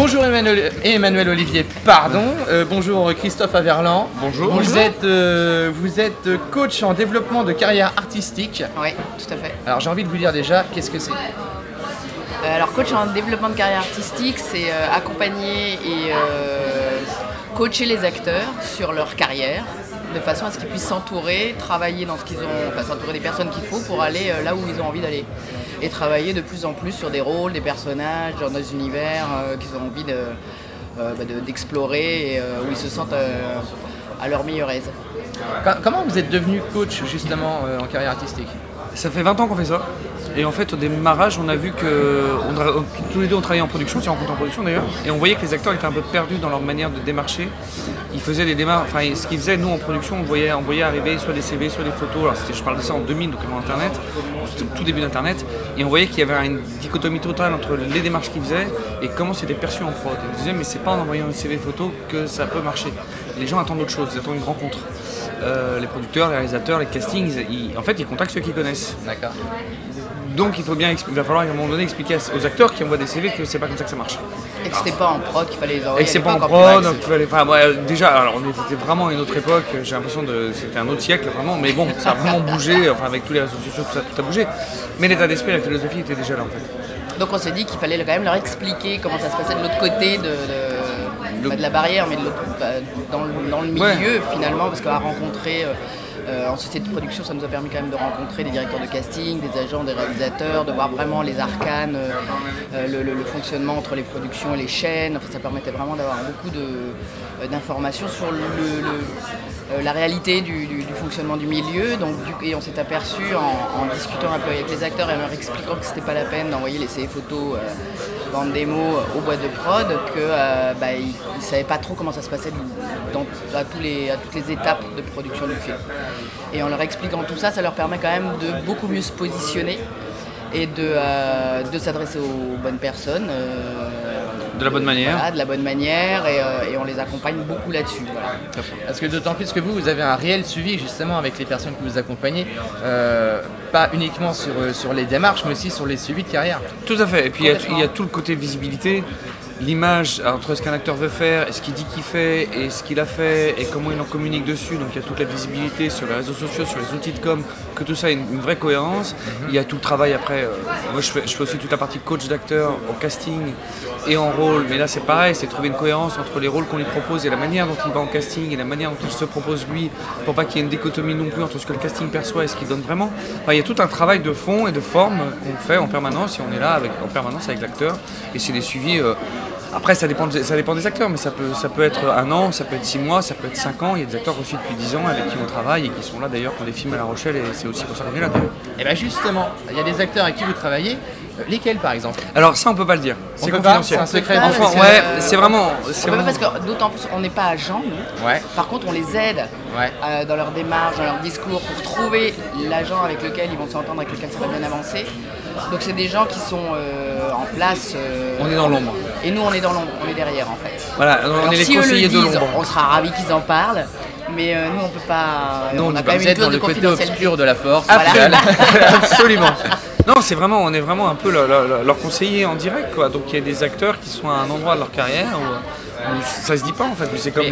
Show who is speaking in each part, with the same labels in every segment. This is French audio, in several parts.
Speaker 1: Bonjour Emmanuel Olivier, pardon. Bonjour Christophe Averland.
Speaker 2: Bonjour.
Speaker 1: Vous êtes coach en développement de carrière artistique.
Speaker 3: Oui, tout à fait.
Speaker 1: Alors j'ai envie de vous dire déjà, qu'est-ce que c'est?
Speaker 3: Alors coach en développement de carrière artistique, c'est accompagner et coacher les acteurs sur leur carrière, de façon à ce qu'ils puissent s'entourer, travailler dans ce qu'ils ont, enfin s'entourer des personnes qu'il faut pour aller là où ils ont envie d'aller. Et travailler de plus en plus sur des rôles, des personnages, dans des univers qu'ils ont envie d'explorer et où ils se sentent à leur meilleure aise.
Speaker 1: Comment vous êtes devenu coach justement en carrière artistique?
Speaker 2: Ça fait 20 ans qu'on fait ça. Et en fait, au démarrage, on a vu que tous les deux on travaillait en production, on s'est rencontrés en production d'ailleurs, et on voyait que les acteurs étaient un peu perdus dans leur manière de démarcher. Ils faisaient des démarches, enfin ce qu'ils faisaient, nous en production, on voyait arriver soit des CV, soit des photos. Alors je parle de ça en 2000, donc avant Internet, c'était au tout début d'Internet, et on voyait qu'il y avait une dichotomie totale entre les démarches qu'ils faisaient et comment c'était perçu en prod. Ils disaient, mais c'est pas en envoyant une CV photo que ça peut marcher. Les gens attendent autre chose, ils attendent une rencontre. Les producteurs, les réalisateurs, les castings, en fait, ils contactent ceux qu'ils connaissent.
Speaker 1: D'accord.
Speaker 2: Donc il va falloir à un moment donné expliquer aux acteurs qui envoient des CV que c'est pas comme ça que ça marche.
Speaker 3: Et que c'était pas en prod qu'il fallait les envoyer.
Speaker 2: Et que c'est pas en prod, donc déjà, alors on était vraiment à une autre époque, j'ai l'impression que c'était un autre siècle vraiment, mais bon, ça a vraiment bougé, enfin avec tous les réseaux sociaux, tout a bougé. Mais l'état d'esprit, la philosophie était déjà là en fait.
Speaker 3: Donc on s'est dit qu'il fallait quand même leur expliquer comment ça se passait de l'autre côté de la barrière, mais dans le milieu finalement, parce qu'à rencontrer en société de production, ça nous a permis quand même de rencontrer des directeurs de casting, des agents, des réalisateurs, de voir vraiment les arcanes, le fonctionnement entre les productions et les chaînes. Enfin, ça permettait vraiment d'avoir beaucoup d'informations sur la réalité du fonctionnement du milieu. Donc, et on s'est aperçu en discutant un peu avec les acteurs et en leur expliquant que c'était pas la peine d'envoyer les CV photos bande démo aux boîtes de prod, qu'ils ne savaient pas trop comment ça se passait à toutes les étapes de production du film. Et en leur expliquant tout ça, ça leur permet quand même de beaucoup mieux se positionner et de s'adresser aux bonnes personnes.
Speaker 2: De la bonne manière.
Speaker 3: Voilà, de la bonne manière et on les accompagne beaucoup là-dessus. Voilà.
Speaker 1: Parce que d'autant plus que vous avez un réel suivi justement avec les personnes que vous accompagnez, pas uniquement sur les démarches, mais aussi sur les suivis de carrière.
Speaker 2: Tout à fait, et puis il y a tout le côté visibilité, l'image entre ce qu'un acteur veut faire et ce qu'il dit qu'il fait et ce qu'il a fait et comment il en communique dessus. Donc il y a toute la visibilité sur les réseaux sociaux, sur les outils de com, que tout ça ait une vraie cohérence. Il y a tout le travail après, moi je fais aussi toute la partie coach d'acteur au casting et en rôle, mais là c'est pareil, c'est trouver une cohérence entre les rôles qu'on lui propose et la manière dont il va en casting et la manière dont il se propose lui, pour pas qu'il y ait une dichotomie non plus entre ce que le casting perçoit et ce qu'il donne vraiment. Enfin, il y a tout un travail de fond et de forme qu'on fait en permanence et on est là en permanence avec l'acteur et c'est des suivis. Après ça dépend des acteurs, mais ça peut être 1 an, ça peut être 6 mois, ça peut être 5 ans. Il y a des acteurs aussi depuis 10 ans avec qui on travaille et qui sont là d'ailleurs pour des films à La Rochelle et c'est aussi pour ça qu'on est là d'ailleurs.
Speaker 1: Et bien justement, il y a des acteurs avec qui vous travaillez, lesquels par exemple?
Speaker 2: Alors ça on peut pas le dire, c'est confidentiel.
Speaker 1: C'est un secret.
Speaker 2: Enfin, c'est vraiment...
Speaker 3: Parce que d'autant plus on n'est pas agent, nous.
Speaker 1: Ouais.
Speaker 3: Par contre on les aide dans leur démarche, dans leur discours pour trouver l'agent avec lequel ils vont s'entendre, avec lequel ça va bien avancer. Donc c'est des gens qui sont en place.
Speaker 2: On est dans l'ombre.
Speaker 3: Et nous on est dans l'ombre, on est derrière en fait.
Speaker 2: Voilà, on est les conseillers de l'ombre.
Speaker 3: On sera ravis qu'ils en parlent. Mais nous on peut pas.
Speaker 1: Non,
Speaker 3: on a
Speaker 1: quand même une clause de confidentialité. Obscur de la force.
Speaker 2: Absolument. Absolument. Non, on est vraiment un peu leur conseiller en direct, quoi. Donc il y a des acteurs qui sont à un endroit de leur carrière où ça se dit pas en fait, mais c'est comme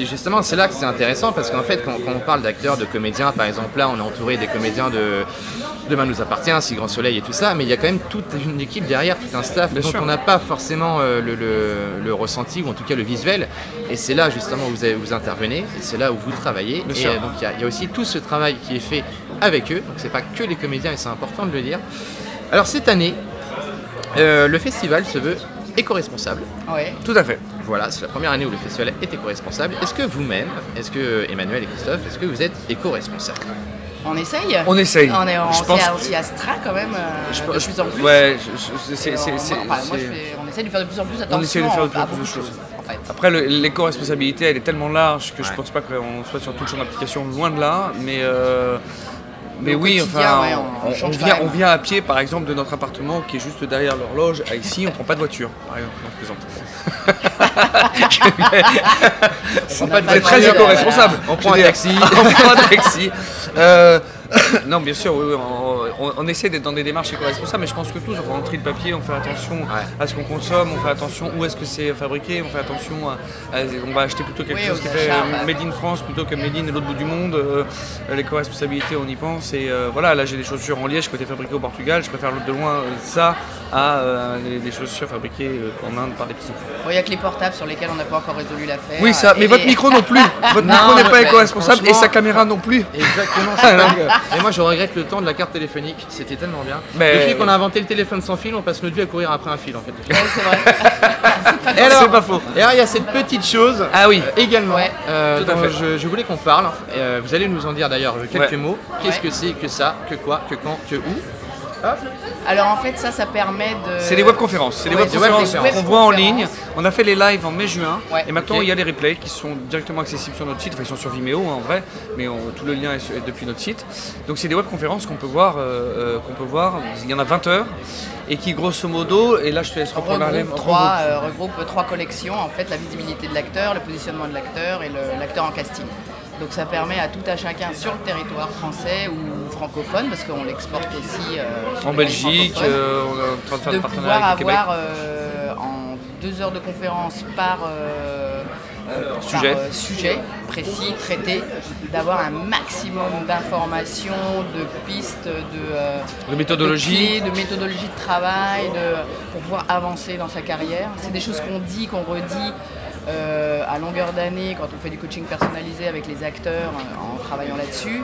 Speaker 1: justement, c'est là que c'est intéressant parce qu'en fait, quand on parle d'acteurs, de comédiens, par exemple, là, on est entouré des comédiens de Demain nous appartient, Si Grand Soleil et tout ça, mais il y a quand même toute une équipe derrière, tout un staff, donc on n'a pas forcément le ressenti ou en tout cas le visuel. Et c'est là justement où vous intervenez, et c'est là où vous travaillez. Donc il y a aussi tout ce travail qui est fait avec eux. Donc c'est pas que les comédiens et c'est important de le dire. Alors cette année, le festival se veut éco-responsable.
Speaker 3: Oui.
Speaker 2: Tout à fait.
Speaker 1: Voilà, c'est la première année où le festival est éco-responsable. Est-ce que vous-même, Emmanuel et Christophe, est-ce que vous êtes éco-responsable?
Speaker 3: On essaye.
Speaker 2: On essaye.
Speaker 3: On s'y astreint quand même de plus en plus.
Speaker 2: Ouais,
Speaker 3: on essaye de faire de plus en plus attention.
Speaker 2: On essaye de faire de plus en plus de choses.
Speaker 3: En fait.
Speaker 2: Après, l'éco-responsabilité, elle est tellement large que je pense pas qu'on soit sur tout le champ d'application, loin de là. Mais oui, enfin, on vient à pied, par exemple, de notre appartement qui est juste derrière l'horloge. Ici, on prend pas de voiture, par exemple. Non, je plaisante. C'est très éco-responsable.
Speaker 1: On prend un taxi.
Speaker 2: On prend un taxi. Non, bien sûr, oui, on essaie d'être dans des démarches éco-responsables, mais je pense que tous, on rentre le papier, on fait attention à ce qu'on consomme, on fait attention où est-ce que c'est fabriqué, on fait attention on va acheter plutôt quelque chose qui fait Made in France plutôt que Made in l'autre bout du monde. L'éco-responsabilité, on y pense. Et voilà, là j'ai des chaussures en liège qui ont été fabriquées au Portugal, je préfère de loin ça à des chaussures fabriquées en Inde par des petits.
Speaker 3: Il n'y a que les portables sur lesquels on n'a pas encore résolu l'affaire.
Speaker 2: Oui, ça, mais votre micro non plus. Votre micro n'est pas éco-responsable et sa caméra non plus.
Speaker 1: Exactement, c'est dingue. Et moi je regrette le temps de la carte téléphonique, c'était tellement bien. Depuis qu'on a inventé le téléphone sans fil, on passe notre vie à courir après un fil en fait.
Speaker 3: Ouais, c'est vrai.
Speaker 1: Et alors, c'est pas faux. Et alors il y a cette petite chose également dont je voulais qu'on parle. Vous allez nous en dire d'ailleurs quelques mots. Qu'est-ce que c'est, que ça, que quoi, que quand, que où?
Speaker 3: Alors en fait ça permet de...
Speaker 2: C'est des webconférences, c'est des webconférences qu'on voit en ligne. On a fait les lives en mai-juin et maintenant il y a les replays qui sont directement accessibles sur notre site. Enfin ils sont sur Vimeo en vrai, mais tout le lien est depuis notre site. Donc c'est des webconférences qu'on peut voir, il y en a 20 heures et qui grosso modo, et là je te laisse reprendre
Speaker 3: regroupe 3 collections, en fait la visibilité de l'acteur, le positionnement de l'acteur et l'acteur en casting. Donc ça permet à tout à chacun sur le territoire français ou francophone, parce qu'on l'exporte aussi
Speaker 2: en Belgique, on est en train de faire
Speaker 3: de
Speaker 2: des
Speaker 3: pouvoir
Speaker 2: partenariats avec le Québec.
Speaker 3: avoir en 2 heures de conférence par sujet précis, traité, d'avoir un maximum d'informations, de pistes,
Speaker 2: de méthodologie,
Speaker 3: de méthodologie de travail, pour pouvoir avancer dans sa carrière. C'est des choses qu'on dit, qu'on redit à longueur d'année quand on fait du coaching personnalisé avec les acteurs en travaillant là-dessus.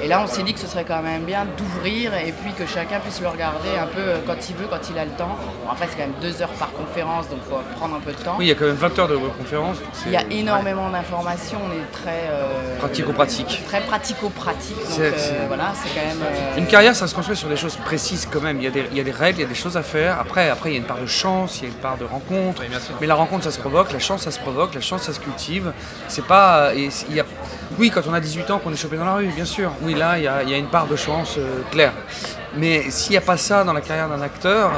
Speaker 3: Et là on s'est dit que ce serait quand même bien d'ouvrir et puis que chacun puisse le regarder un peu quand il veut, quand il a le temps. Bon, après c'est quand même 2 heures par conférence, donc il faut prendre un peu de temps.
Speaker 2: Oui, il y a quand même 20 heures de conférence.
Speaker 3: Il y a énormément d'informations, on est très
Speaker 2: pratico-pratique.
Speaker 3: Très pratico-pratique, donc voilà, c'est quand même...
Speaker 2: Une carrière, ça se construit sur des choses précises quand même. Il y a des règles, il y a des choses à faire. Après il y a une part de chance, il y a une part de rencontre.
Speaker 1: Oui, bien sûr.
Speaker 2: Mais la rencontre, ça se provoque, la chance, ça se provoque, la chance, ça se cultive. C'est pas... Oui, quand on a 18 ans, qu'on est chopé dans la rue, bien sûr. Oui, là, il y a une part de chance claire. Mais s'il n'y a pas ça dans la carrière d'un acteur,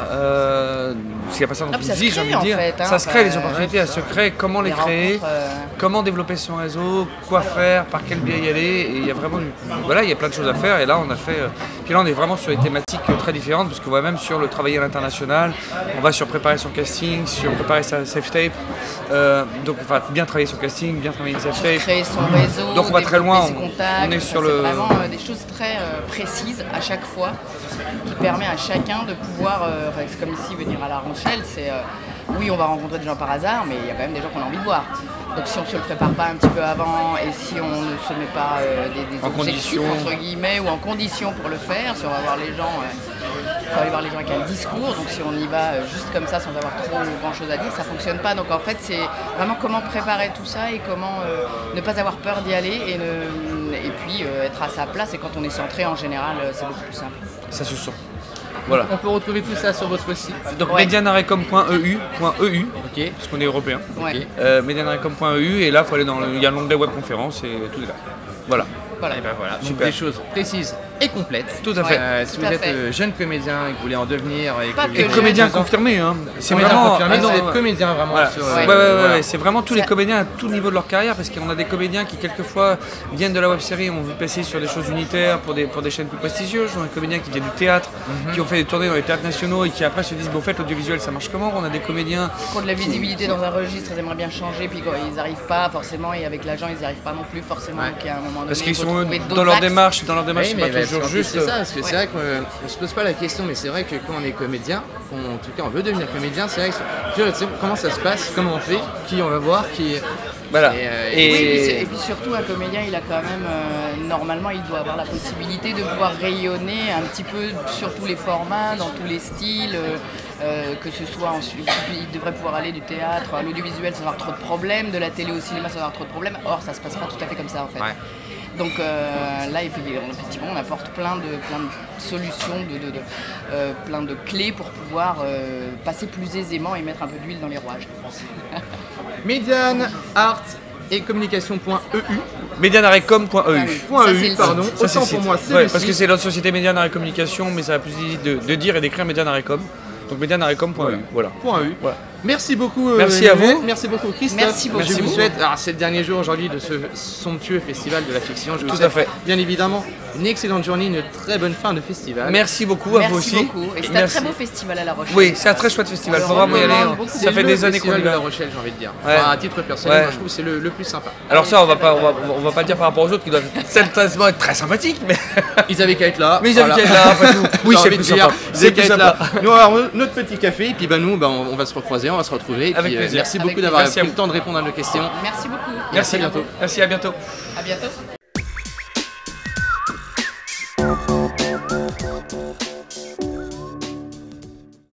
Speaker 2: s'il n'y a pas ça dans une vie, j'ai envie de dire, ça se crée, les opportunités, elles se créent, comment les créer, comment développer son réseau, quoi faire, par quel biais y aller. Et il y a vraiment il y a plein de choses à faire. Et là, on a fait. Puis là, on est vraiment sur des thématiques très différentes, parce qu'on va même sur le travailler à l'international, on va sur préparer son casting, sur préparer sa safe tape. Donc, enfin, bien travailler son casting, bien travailler une safe tape.
Speaker 3: Créer son réseau,
Speaker 2: donc on va très loin,
Speaker 3: on est sur le... vraiment des choses très précises à chaque fois, qui permet à chacun de pouvoir, c'est comme ici venir à La Rochelle, oui on va rencontrer des gens par hasard, mais il y a quand même des gens qu'on a envie de voir. Donc si on ne se le prépare pas un petit peu avant et si on ne se met pas des objectifs entre guillemets ou en condition pour le faire, si on va voir les gens, il faut aller voir les gens avec un discours, donc si on y va juste comme ça sans avoir trop grand chose à dire, ça ne fonctionne pas. Donc en fait c'est vraiment comment préparer tout ça et comment ne pas avoir peur d'y aller et puis être à sa place, et quand on est centré en général c'est beaucoup plus simple.
Speaker 2: Ça se sent. Voilà.
Speaker 1: On peut retrouver tout ça sur votre site.
Speaker 2: Donc medianarecom.eu, parce qu'on est européen. Medianarecom.eu, et là il y a l'onglet webconférence et tout est là. Voilà.
Speaker 1: Et ben voilà. Donc des choses précises et complètes.
Speaker 2: Tout à fait.
Speaker 1: Si vous êtes jeune comédien et que vous voulez en devenir,
Speaker 2: et comédien confirmé, hein.
Speaker 1: C'est vraiment vous êtes comédien vraiment.
Speaker 2: Voilà. C'est vraiment tous les comédiens à tout niveau de leur carrière, parce qu'on a des comédiens qui quelquefois viennent de la web-série, ont vu passer sur des choses unitaires pour des chaînes plus prestigieuses. On a des comédiens qui viennent du théâtre, qui ont fait des tournées dans les théâtres nationaux et qui après se disent bon, en fait l'audiovisuel ça marche comment. On a des comédiens
Speaker 3: qui ont de la visibilité dans un registre, ils aimeraient bien changer, puis ils n'arrivent pas forcément, et avec l'agent ils n'y arrivent pas non plus forcément. Donc à un moment donné,
Speaker 2: parce qu'ils sont dans leur démarche, c'est pas toujours juste.
Speaker 1: C'est ça, parce que c'est vrai qu'on se pose pas la question, mais c'est vrai que quand on est comédien, en tout cas on veut devenir comédien, c'est vrai que comment ça se passe, comment on fait, qui on va voir, qui...
Speaker 2: Voilà.
Speaker 3: Et puis surtout un comédien, il a quand même, normalement il doit avoir la possibilité de pouvoir rayonner un petit peu sur tous les formats, dans tous les styles, que ce soit ensuite, il devrait pouvoir aller du théâtre à l'audiovisuel sans avoir trop de problèmes, de la télé au cinéma sans avoir trop de problèmes. Or ça se passe pas tout à fait comme ça en fait. Donc là, effectivement, on apporte plein de solutions, plein de clés pour pouvoir passer plus aisément et mettre un peu d'huile dans les rouages.
Speaker 1: Mediane, art et communication.eu.
Speaker 2: Medianarecom.eu.
Speaker 1: Pardon, autant pour moi, c'est
Speaker 2: parce que c'est notre société Mediana Communication, mais ça a plus de dire et d'écrire Medianarecom. Donc medianarecom.eu. Voilà.
Speaker 1: .eu. Merci beaucoup.
Speaker 2: Merci à vous.
Speaker 1: Merci beaucoup Christophe.
Speaker 3: Merci beaucoup.
Speaker 1: Je vous souhaite, alors c'est le dernier jour aujourd'hui de ce somptueux festival de la fiction. Je vous
Speaker 2: Tout
Speaker 1: souhaite
Speaker 2: à fait.
Speaker 1: bien évidemment une excellente journée, une très bonne fin de festival.
Speaker 2: Merci beaucoup à vous
Speaker 3: Merci
Speaker 2: aussi.
Speaker 3: beaucoup. Et c'est un
Speaker 2: Merci.
Speaker 3: très beau festival à La Rochelle.
Speaker 2: Oui, c'est un très chouette festival.
Speaker 3: On
Speaker 2: Faut
Speaker 3: le
Speaker 2: vraiment y aller.
Speaker 3: recommande
Speaker 2: Hein.
Speaker 3: beaucoup.
Speaker 2: Ça fait des années qu'on y
Speaker 1: de La
Speaker 2: va.
Speaker 1: Rochelle, j'ai envie de dire.
Speaker 2: Ouais.
Speaker 1: Enfin, à titre personnel,
Speaker 2: Ouais.
Speaker 1: moi, je trouve que c'est le plus sympa.
Speaker 2: Alors ça, on va pas le dire par rapport aux autres qui doivent certainement être très sympathiques, mais
Speaker 1: Ils avaient qu'à être là.
Speaker 2: mais ils avaient qu'à être là après tout. Oui,
Speaker 1: J'ai
Speaker 2: c'est
Speaker 1: envie
Speaker 2: plus
Speaker 1: de dire,
Speaker 2: sympa.
Speaker 1: ils
Speaker 2: C'est
Speaker 1: avaient qu'à
Speaker 2: plus
Speaker 1: être là.
Speaker 2: sympa.
Speaker 1: Nous, on va avoir notre petit café, et puis nous, on va se recroiser, on va se retrouver. Et
Speaker 2: Avec
Speaker 1: puis,
Speaker 2: plaisir.
Speaker 1: merci
Speaker 3: Avec
Speaker 1: beaucoup d'avoir
Speaker 2: plaisir.
Speaker 1: pris le temps de répondre à nos questions.
Speaker 3: Merci beaucoup.
Speaker 2: Merci
Speaker 1: à bientôt.
Speaker 2: Merci, à bientôt.
Speaker 3: À bientôt.